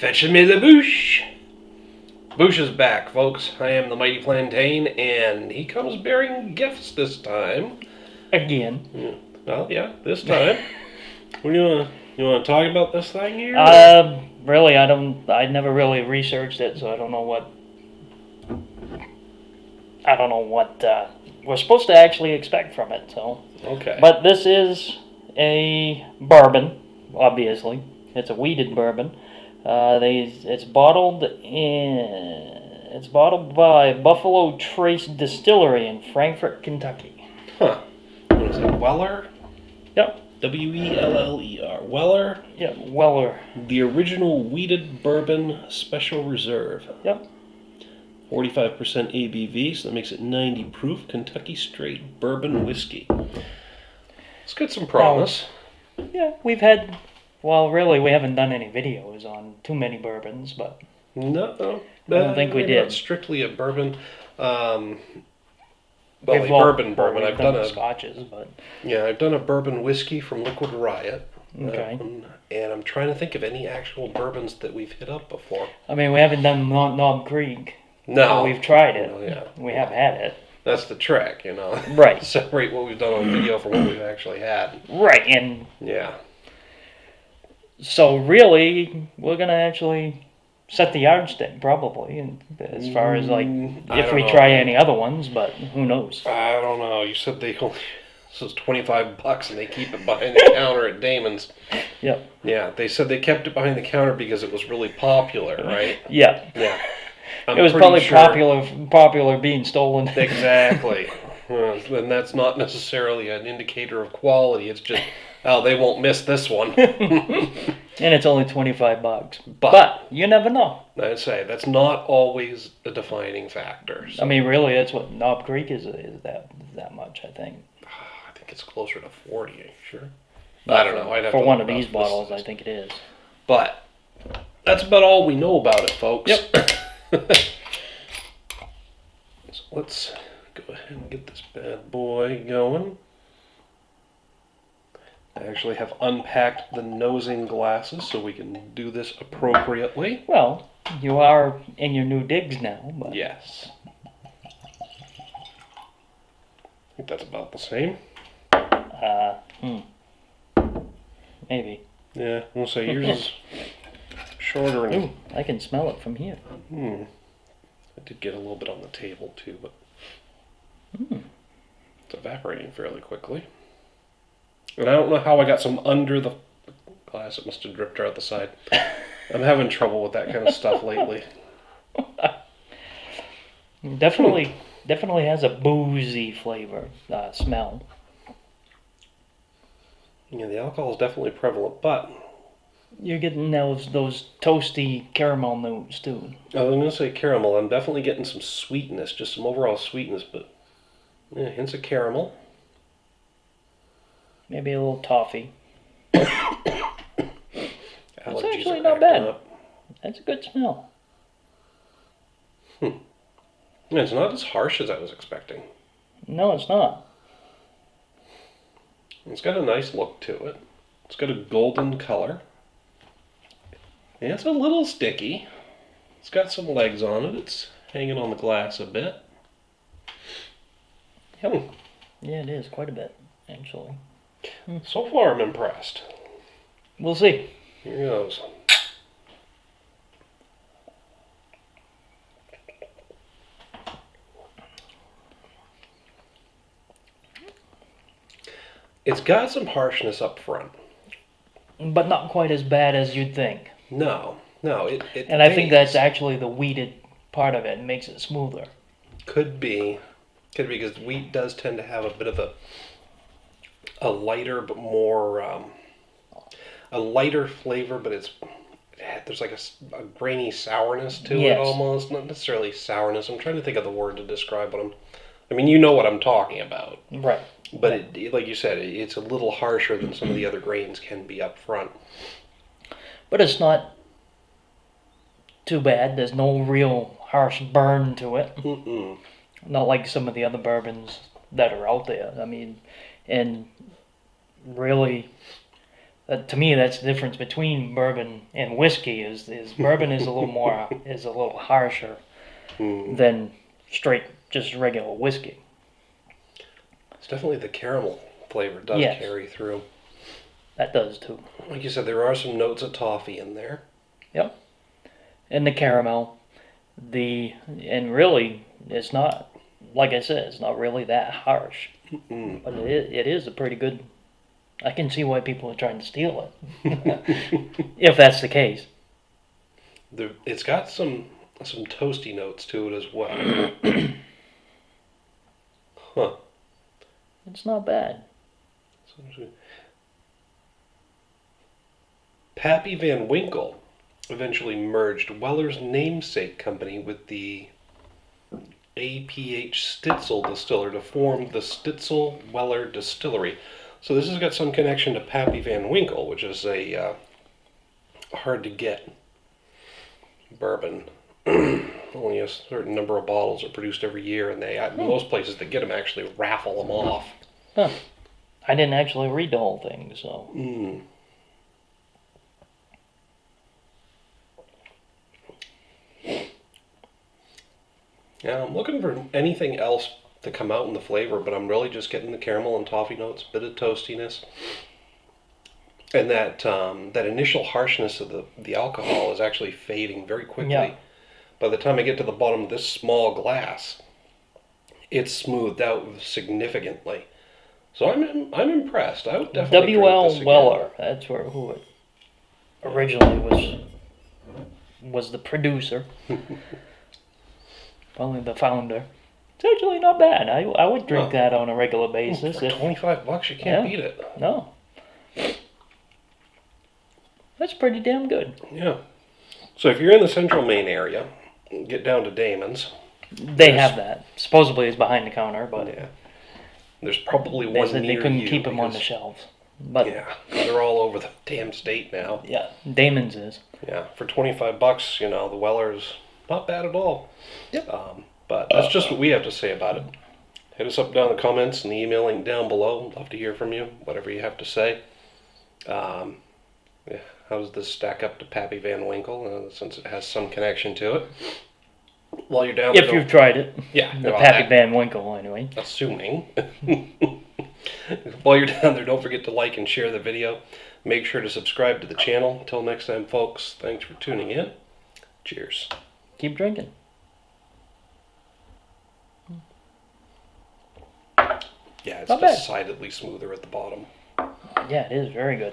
Fetching me the Bouch. Bouch is back, folks. I am the Mighty Plantain, and he comes bearing gifts this time. Again. Yeah. Well, yeah, this time. What do you want to talk about this thing here? Really, I never really researched it, so I don't know what we're supposed to actually expect from it. So. Okay. But this is a bourbon, obviously. It's a wheated bourbon. It's bottled by Buffalo Trace Distillery in Frankfort, Kentucky. Huh. What is it? Weller? Yep. W.L.L.E.R. Weller? Yep, Weller. The original Wheated Bourbon Special Reserve. Yep. 45% ABV, so that makes it 90 proof Kentucky straight bourbon whiskey. It's got some promise. Yeah, we've had... Well, really, we haven't done any videos on too many bourbons, but... No. I don't think we did. Not strictly a bourbon. Bourbon. I've done scotches, but... Yeah, I've done a bourbon whiskey from Liquid Riot. Okay. And I'm trying to think of any actual bourbons that we've hit up before. I mean, we haven't done Knob Creek. No. We've tried it. Yeah. We have had it. That's the trick, you know. Right. Separate what we've done on video from what we've actually had. Right, and... Yeah. So really, we're going to actually set the yardstick, probably, and as far as, like, if we try any other ones, but who knows? I don't know. You said they only... This is $25 and they keep it behind the counter at Damon's. Yep. Yeah, they said they kept it behind the counter because it was really popular, right? Yeah. Yeah. It was probably popular being stolen. Exactly. And that's not necessarily an indicator of quality. It's just, they won't miss this one. And it's only $25. But you never know. I'd say that's not always a defining factor. So. I mean, really, that's what Knob Creek is that much, I think. I think it's closer to 40, are you sure? I don't know. I'd have for to one of these bottles, I think it is. But that's about all we know about it, folks. Yep. So let's go ahead and get this bad boy going. I actually have unpacked the nosing glasses so we can do this appropriately. Well, you are in your new digs now. But... Yes. I think that's about the same. Maybe. Yeah, we'll say yours is shorter. And... Ooh, I can smell it from here. I did get a little bit on the table too, but it's evaporating fairly quickly. And I don't know how I got some under the glass. It must have dripped out the side. I'm having trouble with that kind of stuff lately. Definitely has a boozy flavor, smell. Yeah, the alcohol is definitely prevalent, but... You're getting those toasty caramel notes, too. I was going to say caramel. I'm definitely getting some sweetness, just some overall sweetness, but hints of caramel. Maybe a little toffee. Allergies It's actually are not bad. up. That's a good smell. It's not as harsh as I was expecting. No, it's not. It's got a nice look to it. It's got a golden color. And it's a little sticky. It's got some legs on it. It's hanging on the glass a bit. Yep. Yeah, it is. Quite a bit, actually. So far, I'm impressed. We'll see. Here goes. It's got some harshness up front. But not quite as bad as you'd think. No. And I think that's actually the wheated part of it. It makes it smoother. Could be because wheat does tend to have a bit of a lighter but more a lighter flavor, but there's like a grainy sourness to it almost. Not necessarily sourness. I'm trying to think of the word to describe what I mean, you know what I'm talking about. Right. But like you said, it's a little harsher than some of the other grains can be up front. But it's not too bad. There's no real harsh burn to it. Mm-mm. Not like some of the other bourbons that are out there. I mean, and really, To me, that's the difference between bourbon and whiskey. Is bourbon is a little more is a little harsher than straight just regular whiskey. It's definitely the caramel flavor does Yes. carry through. That does too. Like you said, there are some notes of toffee in there. Yep. And the caramel, and really, it's not, like I said, it's not really that harsh. But it is a pretty good. I can see why people are trying to steal it, if that's the case. It's got some toasty notes to it as well. Huh. It's not bad. Pappy Van Winkle eventually merged Weller's namesake company with the APH Stitzel distiller to form the Stitzel Weller Distillery. So this has got some connection to Pappy Van Winkle, which is a hard to get bourbon. Only a certain number of bottles are produced every year, and most places that get them actually raffle them off. Huh. I didn't actually read the whole thing, so. Yeah, I'm looking for anything else to come out in the flavor, but I'm really just getting the caramel and toffee notes, a bit of toastiness, and that initial harshness of the alcohol is actually fading very quickly. Yeah. By the time I get to the bottom of this small glass, it's smoothed out significantly. So I'm impressed. I would definitely W.L.Weller, that's who it originally was the producer. Probably the founder. It's actually not bad. I would drink that on a regular basis. For $25, you can't beat it. No. That's pretty damn good. Yeah. So if you're in the Central Maine area, get down to Damon's. They have that. Supposedly it's behind the counter, but yeah, there's probably they one said near they couldn't you keep them on the because- shelves. But Yeah, they're all over the damn state now. yeah, Damon's is. Yeah, for $25, the Weller's not bad at all. Yep. But that's just what we have to say about it. Hit us up down in the comments and the email link down below. Love to hear from you, whatever you have to say. Yeah, how does this stack up to Pappy Van Winkle, since it has some connection to it? While you're down If there, you've tried it. yeah, The well, Pappy Van Winkle, anyway. assuming. While you're down there, don't forget to like and share the video. Make sure to subscribe to the channel. Until next time, folks, thanks for tuning in. Cheers. Keep drinking. Yeah, it's Not bad. decidedly smoother at the bottom. Yeah, it is very good.